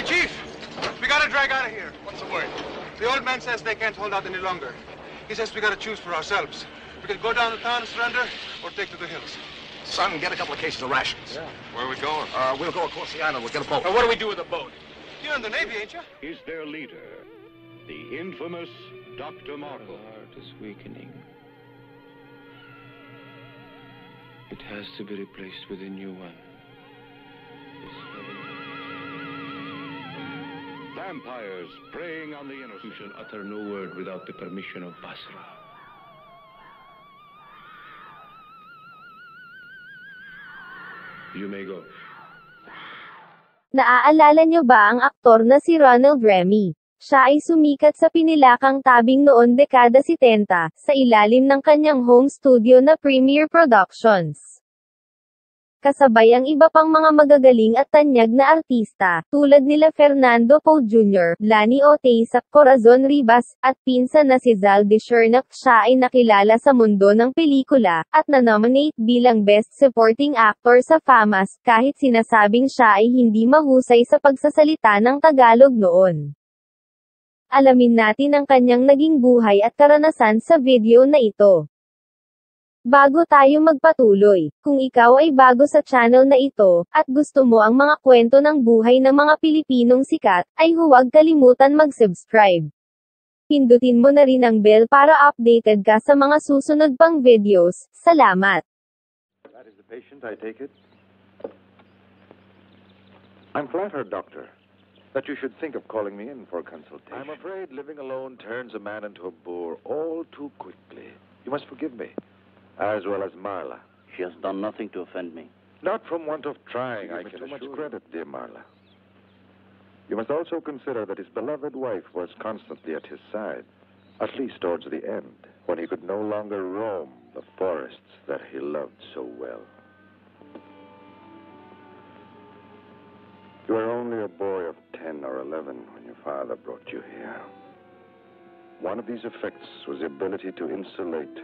Chief! We gotta drag out of here. What's the word? The old man says they can't hold out any longer. He says we gotta choose for ourselves. We could go down to town and surrender, or take to the hills. Son, get a couple of cases of rations. Yeah. Where are we going? We'll go across the island. We'll get a boat. What do we do with the boat? You're in the Navy, ain't you? Is their leader, the infamous Dr. Marco. The heart is weakening. It has to be replaced with a new one. Vampires preying on the You innocent. shall utter no word without the permission of Basra. You may go. Naaalala niyo ba ang aktor na si Ronald Remy? Siya ay sumikat sa pinilakang tabing noon dekada 70, sa ilalim ng kanyang home studio na Premier Productions. Kasabay ang iba pang mga magagaling at tanyag na artista, tulad nila Fernando Poe Jr., Lani Oteiza, Corazon Rivas, at pinsan na si Zal de Chernac. Siya ay nakilala sa mundo ng pelikula, at na-nominate bilang Best Supporting Actor sa FAMAS, kahit sinasabing siya ay hindi mahusay sa pagsasalita ng Tagalog noon. Alamin natin ang kanyang naging buhay at karanasan sa video na ito. Bago tayo magpatuloy, kung ikaw ay bago sa channel na ito, at gusto mo ang mga kwento ng buhay ng mga Pilipinong sikat, ay huwag kalimutan mag-subscribe. Pindutin mo na rin ang bell para updated ka sa mga susunod pang videos. Salamat! That is the patient, I take it? I'm flattered, Doctor, that you should think of calling me in for a consultation. I'm afraid living alone turns a man into a boor all too quickly. You must forgive me. As well as Marla. She has done nothing to offend me. Not from want of trying, I can assure you. Too much credit, dear Marla. You must also consider that his beloved wife was constantly at his side, at least towards the end, when he could no longer roam the forests that he loved so well. You were only a boy of 10 or 11 when your father brought you here. One of these effects was the ability to insulate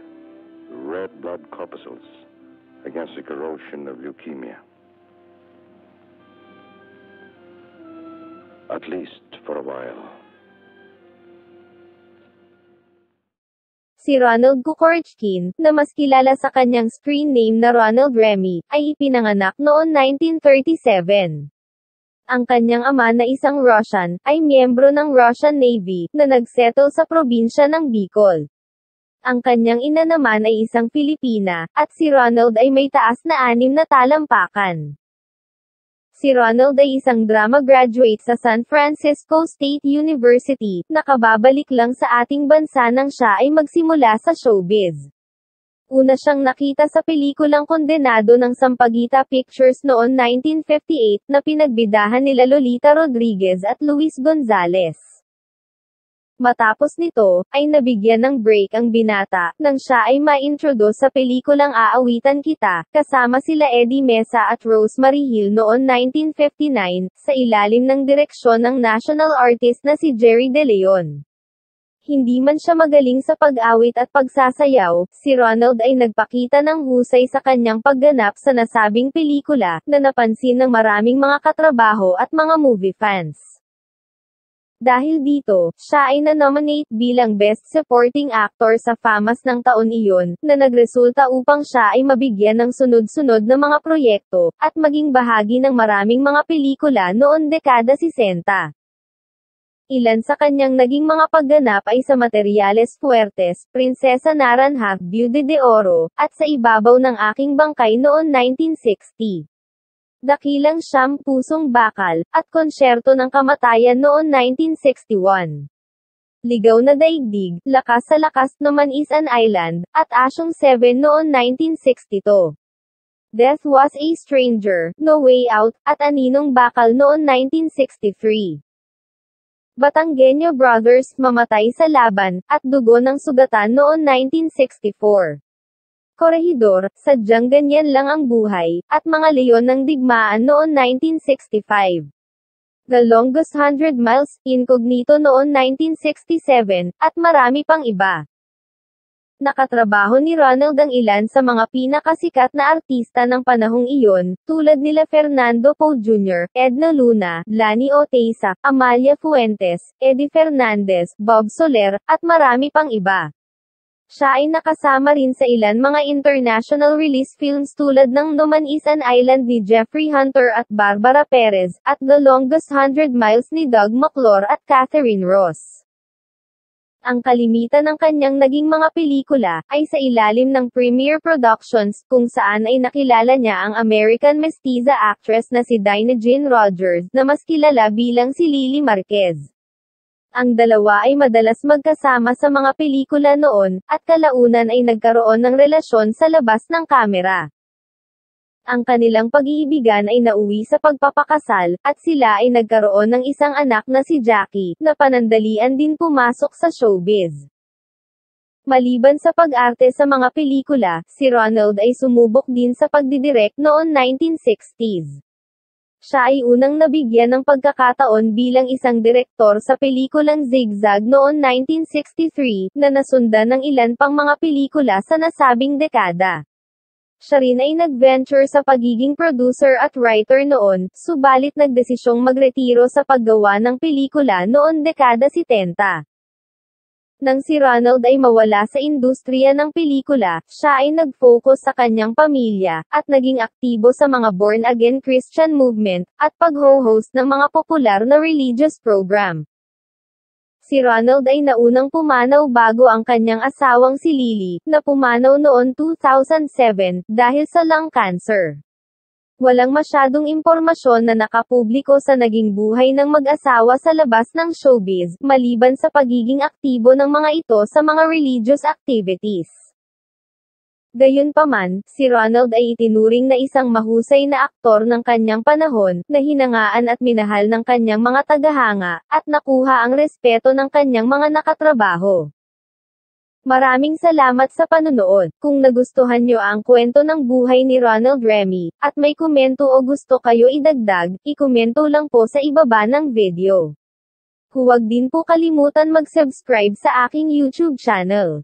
red blood corpuscles against the corrosion of leukemia. At least for a while. Si Ronald Kukorchkin, na mas kilala sa kanyang screen name na Ronald Remy, ay ipinanganak noon 1937. Ang kanyang ama na isang Russian, ay miyembro ng Russian Navy, na nagsettle sa probinsya ng Bicol. Ang kanyang ina naman ay isang Pilipina, at si Ronald ay may taas na 6 na talampakan. Si Ronald ay isang drama graduate sa San Francisco State University, nakababalik lang sa ating bansa nang siya ay magsimula sa showbiz. Una siyang nakita sa pelikulang Kondenado ng Sampaguita Pictures noon 1958, na pinagbidahan nila Lolita Rodriguez at Luis Gonzalez. Matapos nito, ay nabigyan ng break ang binata, nang siya ay ma-introduce sa pelikulang Aawitan Kita, kasama sila Eddie Mesa at Rosemary Hill noon 1959, sa ilalim ng direksyon ng national artist na si Jerry De Leon. Hindi man siya magaling sa pag-awit at pagsasayaw, si Ronald ay nagpakita ng husay sa kanyang pagganap sa nasabing pelikula, na napansin ng maraming mga katrabaho at mga movie fans. Dahil dito, siya ay na-nominate bilang Best Supporting Actor sa FAMAS ng taon iyon, na nagresulta upang siya ay mabigyan ng sunod-sunod na mga proyekto, at maging bahagi ng maraming mga pelikula noon dekada 60. Ilan sa kanyang naging mga pagganap ay sa Materiales Fuertes, Prinsesa Naranja, Viuda de Oro, at Sa Ibabaw ng Aking Bangkay noon 1960. Dakilang Siyam Pusong Bakal, at Konsyerto ng Kamatayan noon 1961. Ligaw na Daigdig, Lakas sa Lakas naman is an Island, at Asyong 7 noon 1962. Death Was a Stranger, No Way Out, at Aninong Bakal noon 1963. Batanggenyo Brothers, Mamatay sa Laban, at Dugo ng Sugatan noon 1964. Korehidor, Sadyang Ganyan Lang ang Buhay, at Mga Leon ng Digmaan noon 1965. The Longest 100 Miles, Incognito noon 1967, at marami pang iba. Nakatrabaho ni Ronald ang ilan sa mga pinakasikat na artista ng panahong iyon, tulad nila Fernando Poe Jr., Edna Luna, Lani Oteiza, Amalia Fuentes, Eddie Fernandez, Bob Soler, at marami pang iba. Siya ay nakasama rin sa ilan mga international release films tulad ng No Man is an Island ni Jeffrey Hunter at Barbara Perez, at The Longest 100 Miles ni Doug McClure at Catherine Ross. Ang kalimitan ng kanyang naging mga pelikula, ay sa ilalim ng Premiere Productions, kung saan ay nakilala niya ang American mestiza actress na si Dinah Jean Rogers, na mas kilala bilang si Lily Marquez. Ang dalawa ay madalas magkasama sa mga pelikula noon, at kalaunan ay nagkaroon ng relasyon sa labas ng kamera. Ang kanilang pag-iibigan ay nauwi sa pagpapakasal, at sila ay nagkaroon ng isang anak na si Jackie, na panandalian din pumasok sa showbiz. Maliban sa pag-arte sa mga pelikula, si Ronald ay sumubok din sa pagdidirect noon 1960s. Siya ay unang nabigyan ng pagkakataon bilang isang direktor sa pelikulang Zigzag noon 1963, na nasundan ng ilan pang mga pelikula sa nasabing dekada. Siya rin ay nag-venture sa pagiging producer at writer noon, subalit nagdesisyong magretiro sa paggawa ng pelikula noon dekada 70. Nang si Ronald ay mawala sa industriya ng pelikula, siya ay nag-focus sa kanyang pamilya, at naging aktibo sa mga born-again Christian movement, at pag-ho-host ng mga popular na religious program. Si Ronald ay naunang pumanaw bago ang kanyang asawang si Lily, na pumanaw noon 2007, dahil sa lung cancer. Walang masyadong impormasyon na nakapubliko sa naging buhay ng mag-asawa sa labas ng showbiz, maliban sa pagiging aktibo ng mga ito sa mga religious activities. Gayunpaman, si Ronald ay itinuring na isang mahusay na aktor ng kanyang panahon, na hinangaan at minahal ng kanyang mga tagahanga, at nakuha ang respeto ng kanyang mga nakatrabaho. Maraming salamat sa panonood. Kung nagustuhan nyo ang kwento ng buhay ni Ronald Remy, at may komento o gusto kayo idagdag, ikomento lang po sa ibaba ng video. Huwag din po kalimutan mag-subscribe sa aking YouTube channel.